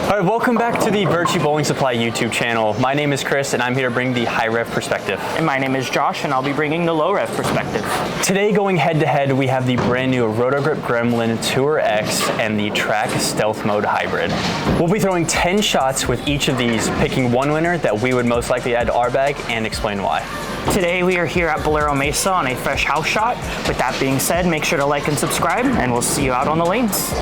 All right, welcome back to the Virtue Bowling Supply YouTube channel. My name is Chris, and I'm here to bring the high rev perspective. And my name is Josh, and I'll be bringing the low rev perspective. Today, going head to head, we have the brand new RotoGrip Gremlin Tour X and the Track Stealth Mode Hybrid. We'll be throwing 10 shots with each of these, picking one winner that we would most likely add to our bag and explain why. Today we are here at Bolero Mesa on a fresh house shot. With that being said, make sure to like and subscribe, and we'll see you out on the lanes.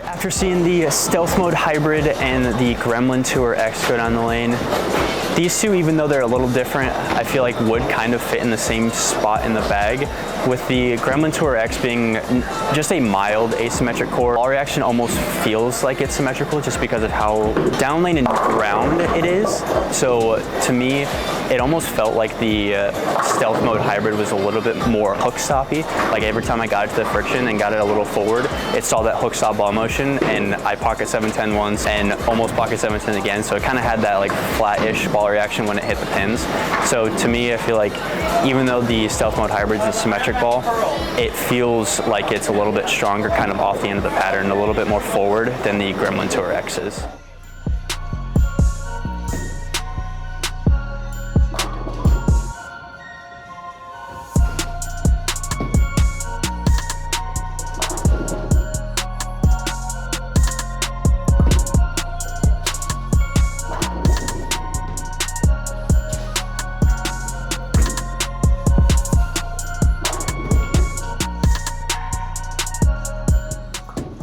After seeing the Stealth Mode Hybrid and the Gremlin Tour X go down the lane, these two, even though they're a little different, I feel like would kind of fit in the same spot in the bag. With the Gremlin Tour X being just a mild asymmetric core, ball reaction almost feels like it's symmetrical just because of how downlane and ground it is. So to me, it almost felt like the Stealth Mode Hybrid was a little bit more hook stoppy. Like every time I got it to the friction and got it a little forward, it saw that hook stop ball motion, and I pocket 710 once and almost pocket 710 again. So it kind of had that like flat-ish ball reaction when it hit the pins. So to me, I feel like even though the Stealth Mode Hybrid is a symmetric ball, it feels like it's a little bit stronger kind of off the end of the pattern, a little bit more forward than the Gremlin Tour X is.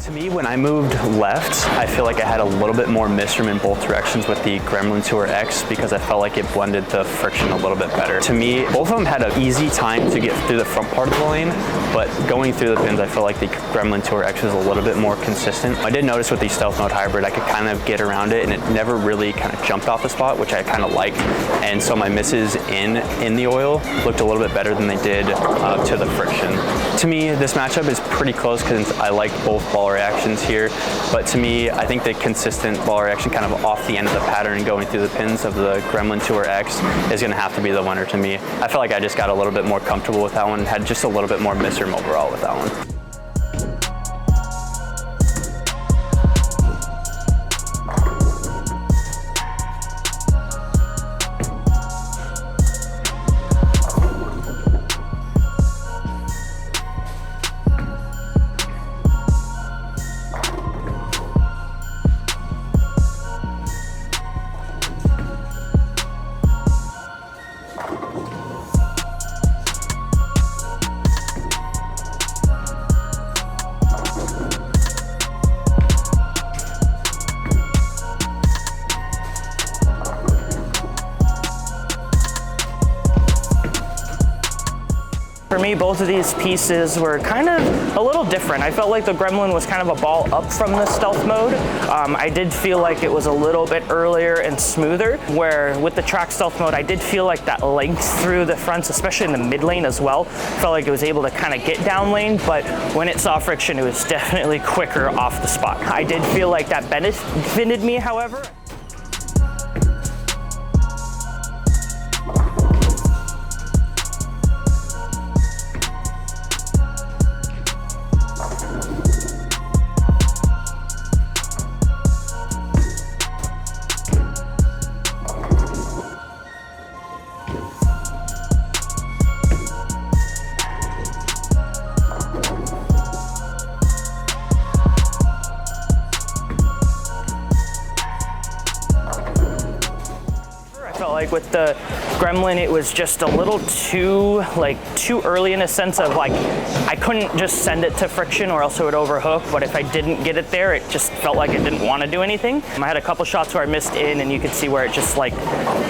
To me, when I moved left, I feel like I had a little bit more misroom in both directions with the Gremlin Tour X because I felt like it blended the friction a little bit better. To me, both of them had an easy time to get through the front part of the lane, but going through the pins, I feel like the Gremlin Tour X was a little bit more consistent. I did notice with the Stealth Mode Hybrid, I could kind of get around it, and it never really kind of jumped off the spot, which I kind of liked. And so my misses in the oil looked a little bit better than they did to the friction. To me, this matchup is pretty close because I like both ball reactions here, but to me, I think the consistent ball reaction kind of off the end of the pattern going through the pins of the Gremlin Tour X is going to have to be the winner to me. I feel like I just got a little bit more comfortable with that one and had just a little bit more misroom overall with that one. For me, both of these pieces were kind of a little different. I felt like the Gremlin was kind of a ball up from the Stealth Mode. I did feel like it was a little bit earlier and smoother, where with the Track Stealth Mode, I did feel like that length through the fronts, especially in the mid lane as well, felt like it was able to kind of get down lane, but when it saw friction, it was definitely quicker off the spot. I did feel like that benefited me, however. Like with the Gremlin, it was just a little too early in a sense of like, I couldn't just send it to friction or else it would overhook, but if I didn't get it there, it just felt like it didn't want to do anything. I had a couple shots where I missed in, and you could see where it just like,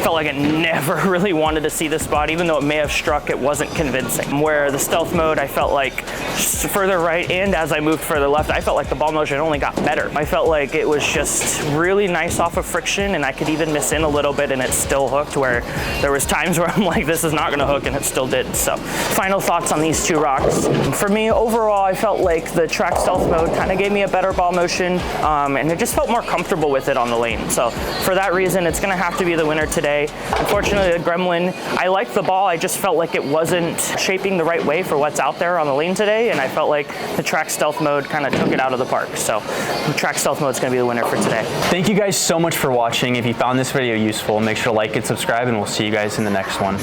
felt like it never really wanted to see the spot, even though it may have struck, it wasn't convincing. Where the stealth mode, I felt like just further right, and as I moved further left, I felt like the ball motion only got better. I felt like it was just really nice off of friction, and I could even miss in a little bit and it still hooked, where there was times where I'm like, this is not gonna hook, and it still did. So final thoughts on these two rocks. For me, overall, I felt like the track stealth mode kind of gave me a better ball motion, and it just felt more comfortable with it on the lane. So for that reason, it's gonna have to be the winner today. Unfortunately, the Gremlin, I liked the ball, I just felt like it wasn't shaping the right way for what's out there on the lane today, and I felt like the track stealth mode kind of took it out of the park. So the track stealth mode is gonna be the winner for today. Thank you guys so much for watching. If you found this video useful, make sure to like and subscribe, and we'll see you guys in the next one.